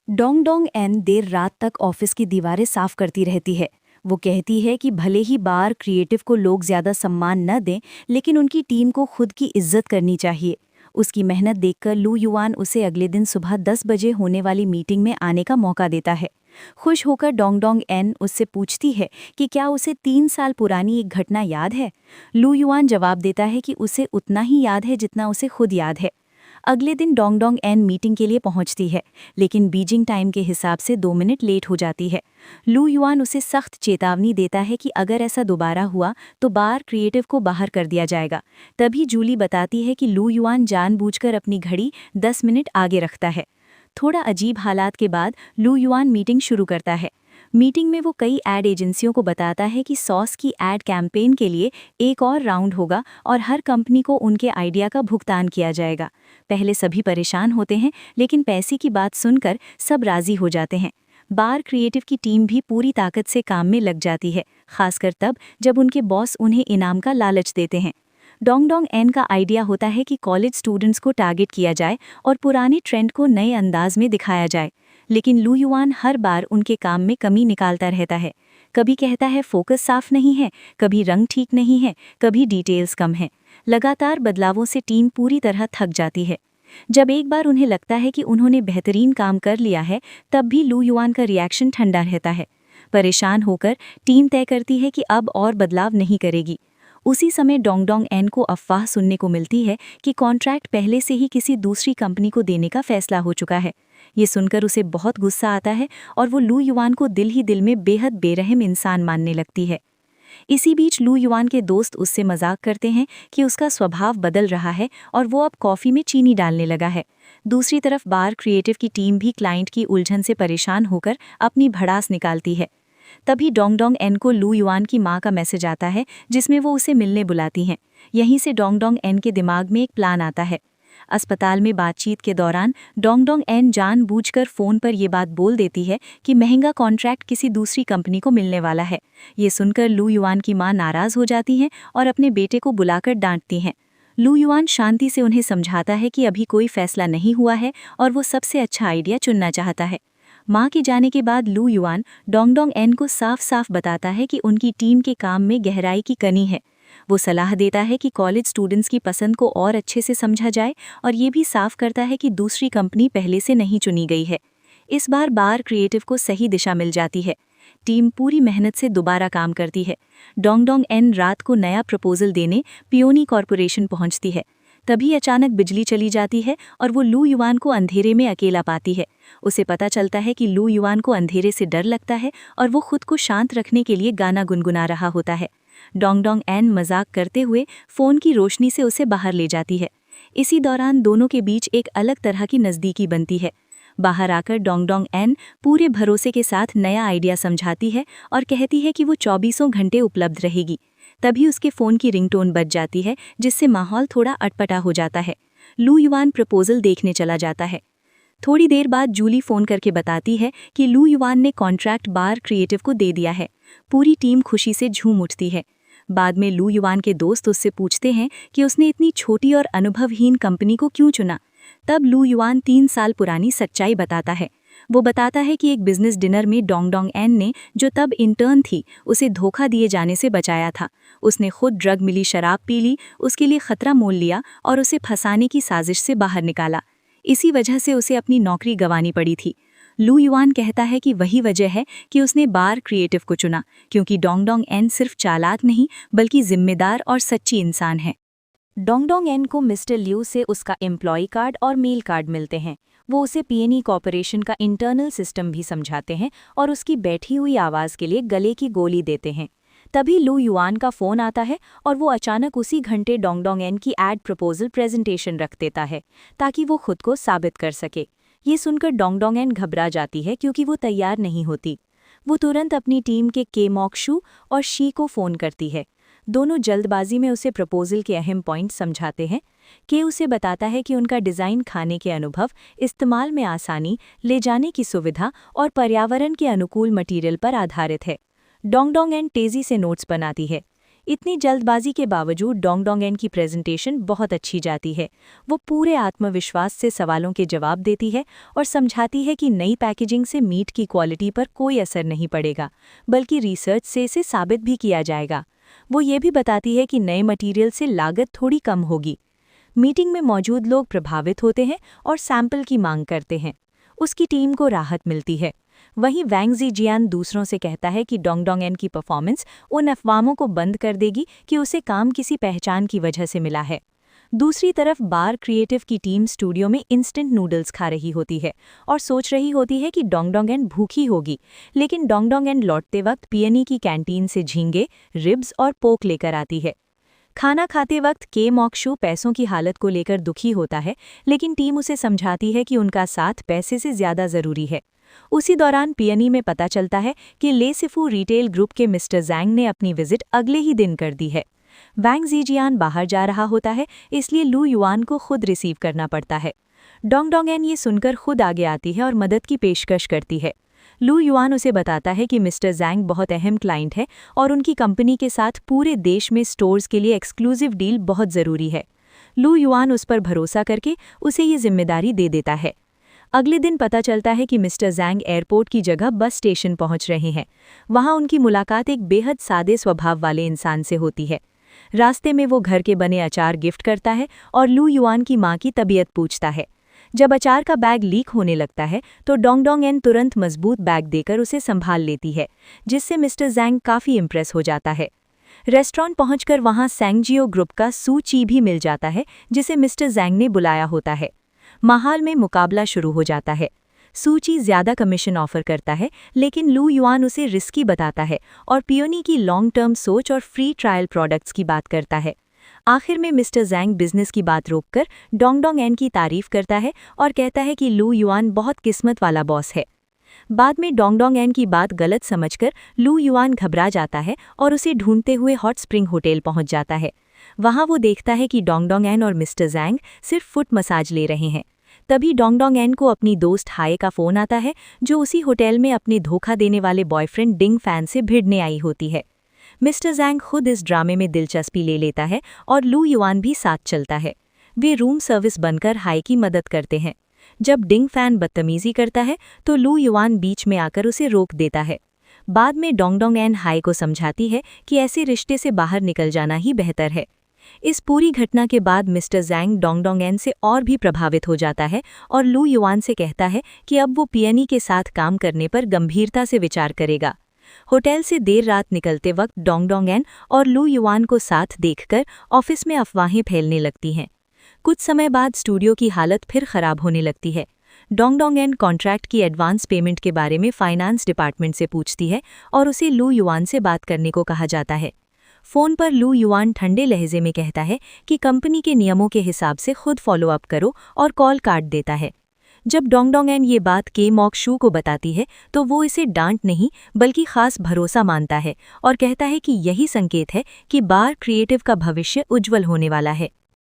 Dong Dong N देर रात तक office की दीवारें साफ करती रहती है। वो कहती है कि भले ही बार क्रिएटिव को लोग ज्यादा सम्मान न दें, लेकिन उनकी टीम को खुद की इज्जत करनी चाहिए। उसकी मेहनत देखकर लू युआन उसे अगले दिन सुबह 10 बजे होने वाली मीटिंग में आने का मौका देता है। खुश होकर डोंग डोंग एन उससे पूछती है कि क्या उसे 3 साल पुरानी एक घटना याद है। लू युआन जवाब देता है कि उसे उतना ही याद है जितना उसे खुद याद है। अगले दिन डोंग डोंग एन मीटिंग के लिए पहुंचती है, लेकिन बीजिंग टाइम के हिसाब से 2 मिनट लेट हो जाती है। लू युआन उसे सख्त चेतावनी देता है कि अगर ऐसा दोबारा हुआ तो बार क्रिएटिव को बाहर कर दिया जाएगा। तभी जूली बताती है कि लू युआन जानबूझकर अपनी घड़ी 10 मिनट आगे रखता है। थोड़ा अजीब हालात के बाद लू युआन मीटिंग शुरू करता है। मीटिंग में वो कई एड एजेंसियों को बताता है कि सॉस की एड कैंपेन के लिए एक और राउंड होगा और हर कंपनी को उनके आइडिया का भुगतान किया जाएगा। पहले सभी परेशान होते हैं, लेकिन पैसे की बात सुनकर सब राजी हो जाते हैं। बार क्रिएटिव की टीम भी पूरी ताकत से काम में लग जाती है, खासकर तब जब उनके बॉस उन्हें इनाम का लालच देते हैं। डोंग डोंग एन का आइडिया होता है कि कॉलेज स्टूडेंट्स को टारगेट किया जाए और पुराने ट्रेंड को नए अंदाज में दिखाया जाए। लेकिन लू युआन हर बार उनके काम में कमी निकालता रहता है। कभी कहता है फोकस साफ नहीं है, कभी रंग ठीक नहीं है, कभी डिटेल्स कम है। लगातार बदलावों से टीम पूरी तरह थक जाती है। जब एक बार उन्हें लगता है कि उन्होंने बेहतरीन काम कर लिया है, तब भी लू युआन का रिएक्शन ठंडा रहता है। परेशान होकर टीम तय करती है कि अब और बदलाव नहीं करेगी। उसी समय डोंग डोंग एन को अफवाह सुनने को मिलती है कि कॉन्ट्रैक्ट पहले से ही किसी दूसरी कंपनी को देने का फैसला हो चुका है। ये सुनकर उसे बहुत गुस्सा आता है और वो लू युआन को दिल ही दिल में बेहद बेरहम इंसान मानने लगती है। इसी बीच लू युआन के दोस्त उससे मजाक करते हैं कि उसका स्वभाव बदल रहा है और वो अब कॉफ़ी में चीनी डालने लगा है। दूसरी तरफ बार क्रिएटिव की टीम भी क्लाइंट की उलझन से परेशान होकर अपनी भड़ास निकालती है। तभी डोंग डोंग एन को लू युआन की माँ का मैसेज आता है, जिसमें वो उसे मिलने बुलाती हैं। यहीं से डोंग डोंग एन के दिमाग में एक प्लान आता है। अस्पताल में बातचीत के दौरान डोंग डोंग एन जानबूझकर फ़ोन पर ये बात बोल देती है कि महंगा कॉन्ट्रैक्ट किसी दूसरी कंपनी को मिलने वाला है। ये सुनकर लू युआन की माँ नाराज़ हो जाती हैं और अपने बेटे को बुलाकर डांटती हैं। लू युआन शांति से उन्हें समझाता है कि अभी कोई फैसला नहीं हुआ है और वो सबसे अच्छा आइडिया चुनना चाहता है। माँ के जाने के बाद लू युआन डोंग डोंग एन को साफ साफ बताता है कि उनकी टीम के काम में गहराई की कमी है। वो सलाह देता है कि कॉलेज स्टूडेंट्स की पसंद को और अच्छे से समझा जाए और ये भी साफ करता है कि दूसरी कंपनी पहले से नहीं चुनी गई है। इस बार बार क्रिएटिव को सही दिशा मिल जाती है। टीम पूरी मेहनत से दोबारा काम करती है। डोंग डोंग एन रात को नया प्रपोजल देने पियोनी कॉरपोरेशन पहुंचती है। तभी अचानक बिजली चली जाती है और वो लू युआन को अंधेरे में अकेला पाती है। उसे पता चलता है कि लू युआन को अंधेरे से डर लगता है और वो खुद को शांत रखने के लिए गाना गुनगुना रहा होता है। डोंग डोंग एन मजाक करते हुए फ़ोन की रोशनी से उसे बाहर ले जाती है। इसी दौरान दोनों के बीच एक अलग तरह की नज़दीकी बनती है। बाहर आकर डोंग डोंग एन पूरे भरोसे के साथ नया आइडिया समझाती है और कहती है कि वो 24 घंटे उपलब्ध रहेगी। तभी उसके फ़ोन की रिंगटोन बज जाती है, जिससे माहौल थोड़ा अटपटा हो जाता है। लू युआन प्रपोजल देखने चला जाता है। थोड़ी देर बाद जूली फ़ोन करके बताती है कि लू युआन ने कॉन्ट्रैक्ट बार क्रिएटिव को दे दिया है। पूरी टीम खुशी से झूम उठती है। बाद में लू युआन के दोस्त उससे पूछते हैं कि उसने इतनी छोटी और अनुभवहीन कंपनी को क्यों चुना। तब लू युआन 3 साल पुरानी सच्चाई बताता है। वो बताता है कि एक बिजनेस डिनर में डोंग डोंग एन ने, जो तब इंटर्न थी, उसे धोखा दिए जाने से बचाया था। उसने खुद ड्रग मिली शराब पी ली, उसके लिए खतरा मोल लिया और उसे फंसाने की साजिश से बाहर निकाला। इसी वजह से उसे अपनी नौकरी गंवानी पड़ी थी। लू युआन कहता है कि वही वजह है कि उसने बार क्रिएटिव को चुना, क्योंकि डोंग डोंग एन सिर्फ चालाक नहीं बल्कि जिम्मेदार और सच्ची इंसान है। डोंग डोंग एन को मिस्टर लियू से उसका एम्प्लॉय कार्ड और मेल कार्ड मिलते हैं। वो उसे पीएनई कॉर्पोरेशन का इंटरनल सिस्टम भी समझाते हैं और उसकी बैठी हुई आवाज़ के लिए गले की गोली देते हैं। तभी लू युआन का फ़ोन आता है और वो अचानक उसी घंटे डोंग डोंग एन की एड प्रपोजल प्रेजेंटेशन रख देता है, ताकि वो खुद को साबित कर सके। ये सुनकर डोंग डोंग एन घबरा जाती है, क्योंकि वो तैयार नहीं होती। वो तुरंत अपनी टीम के के मॉक्शू और शी को फ़ोन करती है। दोनों जल्दबाजी में उसे प्रपोजल के अहम पॉइंट समझाते हैं। के उसे बताता है कि उनका डिज़ाइन खाने के अनुभव, इस्तेमाल में आसानी, ले जाने की सुविधा और पर्यावरण के अनुकूल मटेरियल पर आधारित है। डोंग डोंग एन तेज़ी से नोट्स बनाती है। इतनी जल्दबाजी के बावजूद डोंगडोंगेन की प्रेजेंटेशन बहुत अच्छी जाती है। वो पूरे आत्मविश्वास से सवालों के जवाब देती है और समझाती है कि नई पैकेजिंग से मीट की क्वालिटी पर कोई असर नहीं पड़ेगा, बल्कि रिसर्च से इसे साबित भी किया जाएगा। वो ये भी बताती है कि नए मटीरियल से लागत थोड़ी कम होगी। मीटिंग में मौजूद लोग प्रभावित होते हैं और सैंपल की मांग करते हैं। उसकी टीम को राहत मिलती है। वहीं वैंग ज़ीजियान दूसरों से कहता है कि डोंगडोंगेन की परफॉर्मेंस उन अफवाहों को बंद कर देगी कि उसे काम किसी पहचान की वजह से मिला है। दूसरी तरफ बार क्रिएटिव की टीम स्टूडियो में इंस्टेंट नूडल्स खा रही होती है और सोच रही होती है कि डोंगडोंगेन भूखी होगी, लेकिन डोंगडोंगेन लौटते वक्त पियनी की कैंटीन से झींगे, रिब्स और पोक लेकर आती है। खाना खाते वक्त के मॉक्शू पैसों की हालत को लेकर दुखी होता है, लेकिन टीम उसे समझाती है कि उनका साथ पैसे से ज़्यादा ज़रूरी है। उसी दौरान पियनी में पता चलता है कि लेसिफू रिटेल ग्रुप के मिस्टर जैंग ने अपनी विजिट अगले ही दिन कर दी है। वैंग ज़ीजियान बाहर जा रहा होता है, इसलिए लू युआन को खुद रिसीव करना पड़ता है। डोंगडोंगेन ये सुनकर खुद आगे आती है और मदद की पेशकश करती है। लू युआन उसे बताता है कि मिस्टर जैंग बहुत अहम क्लाइंट है और उनकी कंपनी के साथ पूरे देश में स्टोर्स के लिए एक्सक्लूसिव डील बहुत ज़रूरी है। लू युआन उस पर भरोसा करके उसे ये जिम्मेदारी दे देता है। अगले दिन पता चलता है कि मिस्टर जैंग एयरपोर्ट की जगह बस स्टेशन पहुंच रहे हैं। वहां उनकी मुलाकात एक बेहद सादे स्वभाव वाले इंसान से होती है। रास्ते में वो घर के बने अचार गिफ्ट करता है और लू युआन की मां की तबीयत पूछता है। जब अचार का बैग लीक होने लगता है तो डोंगडोंगेन तुरंत मजबूत बैग देकर उसे संभाल लेती है, जिससे मिस्टर जैंग काफ़ी इम्प्रेस हो जाता है। रेस्टोरेंट पहुंचकर वहां सैंगजियो ग्रुप का सू ची भी मिल जाता है, जिसे मिस्टर जैंग ने बुलाया होता है। माहौल में मुकाबला शुरू हो जाता है। सू ची ज़्यादा कमीशन ऑफर करता है, लेकिन लू युआन उसे रिस्की बताता है और पियोनी की लॉन्ग टर्म सोच और फ्री ट्रायल प्रोडक्ट्स की बात करता है। आखिर में मिस्टर जैंग बिजनेस की बात रोककर डोंगडोंगेन की तारीफ करता है और कहता है कि लू युआन बहुत किस्मत वाला बॉस है। बाद में डोंगडोंगेन की बात गलत समझकर लू युआन घबरा जाता है और उसे ढूंढते हुए हॉट स्प्रिंग होटल पहुंच जाता है। वहां वो देखता है कि डोंगडोंगेन और मिस्टर जैंग सिर्फ फुट मसाज ले रहे हैं। तभी डोंगडोंगेन को अपनी दोस्त हाय का फ़ोन आता है, जो उसी होटल में अपने धोखा देने वाले बॉयफ्रेंड डिंग फैन से भिड़ने आई होती है। मिस्टर जैंग खुद इस ड्रामे में दिलचस्पी ले लेता है और लू युआन भी साथ चलता है। वे रूम सर्विस बनकर हाय की मदद करते हैं। जब डिंग फैन बदतमीजी करता है तो लू युआन बीच में आकर उसे रोक देता है। बाद में डोंगडोंगेन हाय को समझाती है कि ऐसे रिश्ते से बाहर निकल जाना ही बेहतर है। इस पूरी घटना के बाद मिस्टर जैंग डोंगडोंगेन से और भी प्रभावित हो जाता है और लू युआन से कहता है कि अब वो पियनी के साथ काम करने पर गंभीरता से विचार करेगा। होटल से देर रात निकलते वक्त डोंगडोंगेन और लू युआन को साथ देखकर ऑफिस में अफवाहें फैलने लगती हैं। कुछ समय बाद स्टूडियो की हालत फिर खराब होने लगती है। डोंगडोंगेन कॉन्ट्रैक्ट की एडवांस पेमेंट के बारे में फाइनेंस डिपार्टमेंट से पूछती है और उसे लू युआन से बात करने को कहा जाता है। फ़ोन पर लू युआन ठंडे लहजे में कहता है कि कंपनी के नियमों के हिसाब से खुद फॉलो अप करो और कॉल काट देता है। जब डोंगडोंगेन ये बात के मॉक्शू को बताती है तो वो इसे डांट नहीं बल्कि खास भरोसा मानता है और कहता है कि यही संकेत है कि बार क्रिएटिव का भविष्य उज्जवल होने वाला है।